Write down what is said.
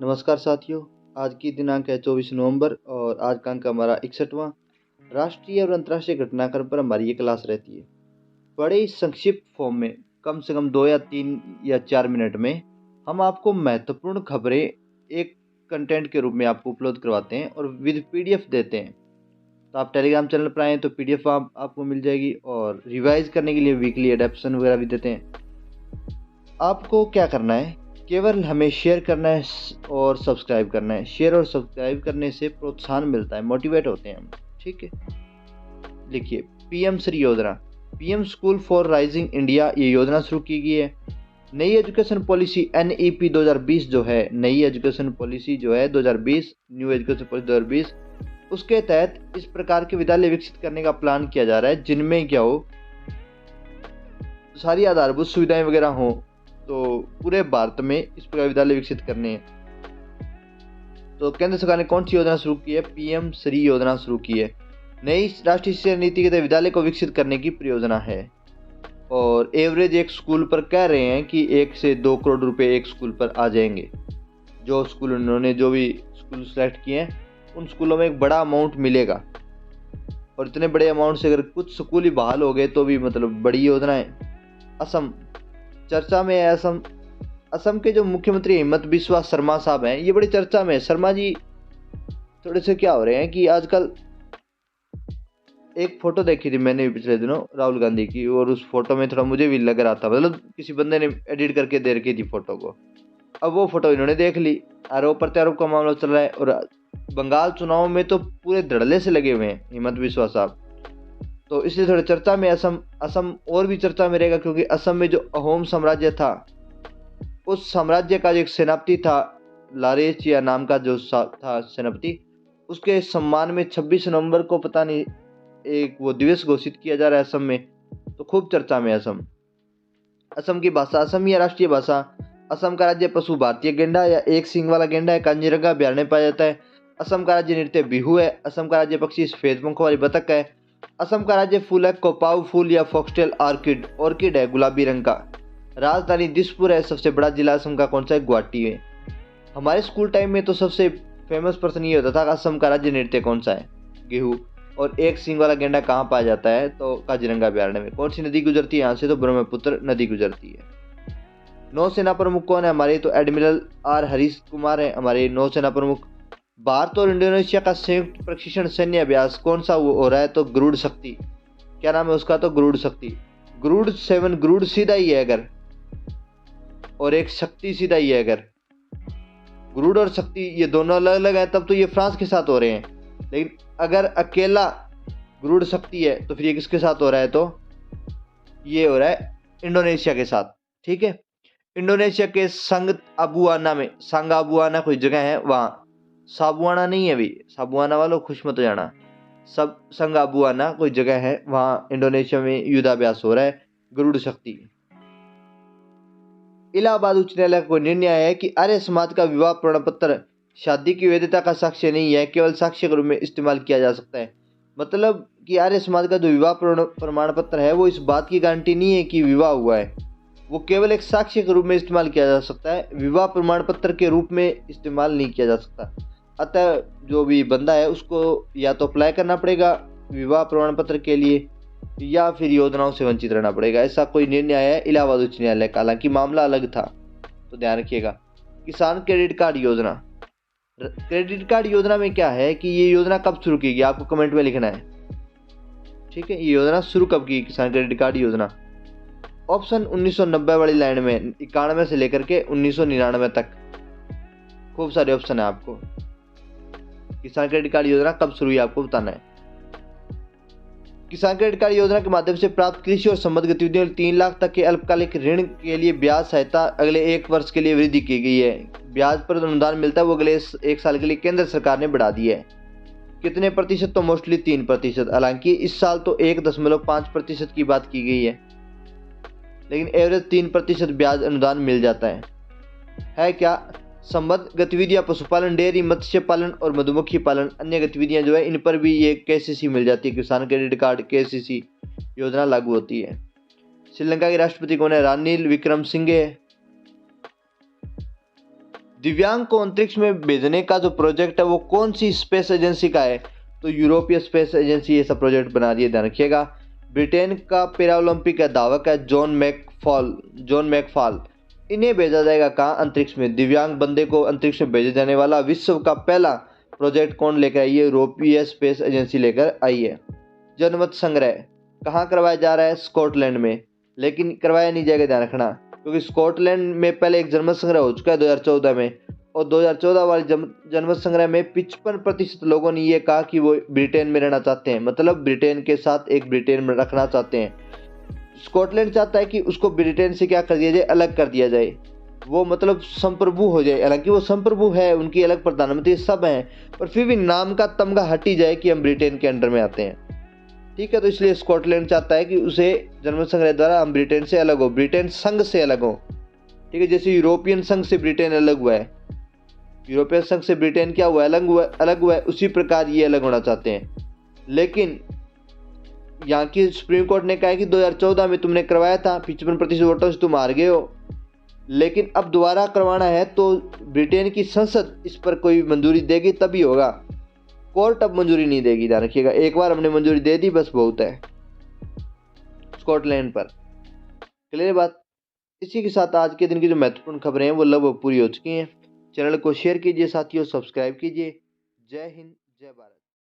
नमस्कार साथियों। आज की दिनांक है 24 नवंबर और आज का अंक हमारा 61वां। राष्ट्रीय और अंतर्राष्ट्रीय घटनाक्रम पर हमारी ये क्लास रहती है। बड़े ही संक्षिप्त फॉर्म में कम से कम 2 या 3 या 4 मिनट में हम आपको महत्वपूर्ण खबरें एक कंटेंट के रूप में आपको उपलब्ध करवाते हैं और विद पीडीएफ देते हैं। तो आप टेलीग्राम चैनल पर आएँ तो पीडीएफ आपको मिल जाएगी और रिवाइज करने के लिए वीकली एडेप्शन वगैरह भी देते हैं। आपको क्या करना है, केवल हमें शेयर करना है और सब्सक्राइब करना है। शेयर और सब्सक्राइब करने से प्रोत्साहन मिलता है, मोटिवेट होते हैं हम। ठीक है, लिखिए पीएम श्री योजना, PM school for rising India, ये योजना शुरू की गई है। नई एजुकेशन पॉलिसी NEP 2020 जो है, नई एजुकेशन पॉलिसी जो है 2020, न्यू एजुकेशन पॉलिसी 2020, उसके तहत इस प्रकार के विद्यालय विकसित करने का प्लान किया जा रहा है जिनमें क्या हो, सारी आधारभूत सुविधाएं वगैरह हों। तो पूरे भारत में इस प्रकार विद्यालय विकसित करने हैं। तो केंद्र सरकार ने कौन सी योजना शुरू की है? पीएम श्री योजना शुरू की है। नई राष्ट्रीय शिक्षा नीति के तहत विद्यालय को विकसित करने की परियोजना है और एवरेज एक स्कूल पर कह रहे हैं कि 1 से 2 करोड़ रुपए एक स्कूल पर आ जाएंगे। जो स्कूल उन्होंने जो भी स्कूल सेलेक्ट किए हैं उन स्कूलों में एक बड़ा अमाउंट मिलेगा और इतने बड़े अमाउंट से अगर कुछ स्कूल ही बहाल हो गए तो भी मतलब बड़ी योजना है। असम चर्चा में है। असम के जो मुख्यमंत्री हिमंत बिस्वा शर्मा साहब हैं, ये बड़ी चर्चा में है। शर्मा जी थोड़े से क्या हो रहे हैं कि आजकल एक फोटो देखी थी मैंने भी पिछले दिनों राहुल गांधी की, और उस फोटो में थोड़ा मुझे भी लग रहा था, मतलब किसी बंदे ने एडिट करके दे रखी थी फोटो को। अब वो फोटो इन्होंने देख ली, आरोप प्रत्यारोप का मामला चल रहा है और बंगाल चुनाव में तो पूरे धड़ल्ले से लगे हुए हैं हिमंत बिस्वा साहब। तो इसलिए थोड़ी चर्चा में असम और भी चर्चा में रहेगा, क्योंकि असम में जो अहोम साम्राज्य था, उस साम्राज्य का जो एक सेनापति था, लारेचिया नाम का जो था सेनापति, उसके सम्मान में 26 नवंबर को पता नहीं एक वो दिवस घोषित किया जा रहा है असम में। तो खूब चर्चा में असम। असम की भाषा असमिया राष्ट्रीय भाषा। असम का राज्य पशु भारतीय गेंडा या एक सींग वाला गेंडा है, कांजीरंगा अभयारण्य पाया जाता है। असम का राज्य नृत्य बिहू है। असम का राज्य पक्षी सफेद पंखों वाली बतख है। असम का राज्य फूल है कोपाऊ फूल या फॉक्सटेल ऑर्किड है गुलाबी रंग का। राजधानी दिसपुर है। सबसे बड़ा जिला असम का कौन सा है? गुवाहाटी है। हमारे स्कूल टाइम में तो सबसे फेमस प्रश्न ये होता था असम का राज्य नृत्य कौन सा है? गेहूं। और एक सींग वाला गेंडा कहाँ पाया जाता है? तो काजीरंगा अभयारण्य में। कौन सी नदी गुजरती है यहाँ से? तो ब्रह्मपुत्र नदी गुजरती है। नौसेना प्रमुख कौन है हमारे? तो एडमिरल R हरीश कुमार है हमारे नौसेना प्रमुख। भारत और इंडोनेशिया का संयुक्त प्रशिक्षण सैन्य अभ्यास कौन सा हो रहा है? तो गरुड़ शक्ति। क्या नाम है उसका? तो गरुड़ शक्ति। गरुड़ 7, गरुड़ सीधा ही है अगर, और एक शक्ति सीधा ही है अगर। गरुड़ और शक्ति ये दोनों अलग अलग है तब तो ये फ्रांस के साथ हो रहे हैं, लेकिन अगर अकेला गरुड़ शक्ति है तो फिर ये किसके साथ हो रहा है? तो ये हो रहा है इंडोनेशिया के साथ। ठीक है, इंडोनेशिया के संग अबुआना में, संग अबुआना कोई जगह है वहां, साबुआना नहीं है भी, साबुआना वालों खुश मत हो जाना, सब संग अबुआना कोई जगह है वहां इंडोनेशिया में युद्धाभ्यास हो रहा है गरुड़ शक्ति। इलाहाबाद उच्च न्यायालय का कोई निर्णय आया है कि आर्य समाज का विवाह प्रमाण पत्र शादी की वैधता का साक्ष्य नहीं है, केवल साक्ष्य के रूप में इस्तेमाल किया जा सकता है। मतलब कि आर्य समाज का जो विवाह प्रमाण पत्र है वो इस बात की गारंटी नहीं है कि विवाह हुआ है, वो केवल एक साक्ष्य के रूप में इस्तेमाल किया जा सकता है, विवाह प्रमाण पत्र के रूप में इस्तेमाल नहीं किया जा सकता। अतः जो भी बंदा है उसको या तो अप्लाई करना पड़ेगा विवाह प्रमाण पत्र के लिए या फिर योजनाओं से वंचित रहना पड़ेगा। ऐसा कोई निर्णय आया है इलाहाबाद उच्च न्यायालय का, हालांकि मामला अलग था, तो ध्यान रखिएगा। किसान क्रेडिट कार्ड योजना। क्रेडिट कार्ड योजना में क्या है कि ये योजना कब शुरू की गई, आपको कमेंट में लिखना है। ठीक है, ये योजना शुरू कब की? किसान क्रेडिट कार्ड योजना। ऑप्शन 1990 वाली लाइन में 91 से लेकर के 1999 तक खूब सारे ऑप्शन है आपको। किसान क्रेडिट कार्ड योजना कब शुरू हुई आपको बताना है। किसान क्रेडिट कार्ड योजना के माध्यम से प्राप्त कृषि और संबद्ध गतिविधियों 3 लाख तक के अल्पकालिक ऋण के लिए ब्याज सहायता अगले 1 वर्ष के लिए वृद्धि की गई है। ब्याज पर अनुदान मिलता है वो अगले 1 साल के लिए केंद्र सरकार ने बढ़ा दी है। कितने प्रतिशत? तो मोस्टली 3%, हालांकि इस साल तो 1.5% की बात की गई है, लेकिन एवरेज 3% ब्याज अनुदान मिल जाता है क्या? संबद्ध गतिविधियां पशुपालन, डेयरी, मत्स्य पालन और मधुमक्खी पालन, अन्य गतिविधियां जो है इन पर भी ये KCC मिल जाती है। किसान क्रेडिट कार्ड KCC योजना लागू होती है। श्रीलंका के राष्ट्रपति कौन है? रानिल विक्रमसिंघे। दिव्यांग को अंतरिक्ष में भेजने का जो प्रोजेक्ट है वो कौन सी स्पेस एजेंसी का है, तो यूरोपीय स्पेस एजेंसी ये सब प्रोजेक्ट बना रही है, ध्यान रखिएगा। ब्रिटेन का पैरा ओलंपिक का धावक है जॉन मैकफॉल। इन्हें भेजा जाएगा कहाँ, अंतरिक्ष में। दिव्यांग बंदे को अंतरिक्ष में भेजे जाने वाला विश्व का पहला प्रोजेक्ट कौन लेकर आई है, यूरोपीय स्पेस एजेंसी लेकर आई है। जनमत संग्रह कहाँ करवाया जा रहा है, स्कॉटलैंड में, लेकिन करवाया नहीं जाएगा, ध्यान रखना, क्योंकि स्कॉटलैंड में पहले एक जनमत संग्रह हो चुका है 2014 में, और 2014 वाले जनमत संग्रह में 55% लोगों ने ये कहा कि वो ब्रिटेन में रहना चाहते हैं, मतलब ब्रिटेन के साथ एक ब्रिटेन में रखना चाहते हैं। स्कॉटलैंड चाहता है कि उसको ब्रिटेन से क्या कर दिया जाए, अलग कर दिया जाए, वो मतलब संप्रभु हो जाए। हालांकि वो संप्रभु है, उनकी अलग प्रधानमंत्री सब हैं, पर फिर भी नाम का तमगा हट ही जाए कि हम ब्रिटेन के अंडर में आते हैं। ठीक है, तो इसलिए स्कॉटलैंड चाहता है कि उसे जनमत संग्रह द्वारा हम ब्रिटेन से अलग हो, ब्रिटेन संघ से अलग हो। ठीक है, जैसे यूरोपियन संघ से ब्रिटेन अलग हुआ है, यूरोपियन संघ से ब्रिटेन क्या हुआ, अलग हुआ है, उसी प्रकार ये अलग होना चाहते हैं। लेकिन यहाँ की सुप्रीम कोर्ट ने कहा कि 2014 में तुमने करवाया था, 55% वोटों से तुम हार गए हो, लेकिन अब दोबारा करवाना है तो ब्रिटेन की संसद इस पर कोई मंजूरी देगी तभी होगा, कोर्ट अब मंजूरी नहीं देगी, ध्यान रखिएगा। एक बार हमने मंजूरी दे दी, बस बहुत है स्कॉटलैंड पर। क्लियर बात। इसी के साथ आज के दिन की जो महत्वपूर्ण खबरें हैं वो लगभग पूरी हो चुकी हैं। चैनल को शेयर कीजिए साथियों, सब्सक्राइब कीजिए। जय हिंद, जय भारत।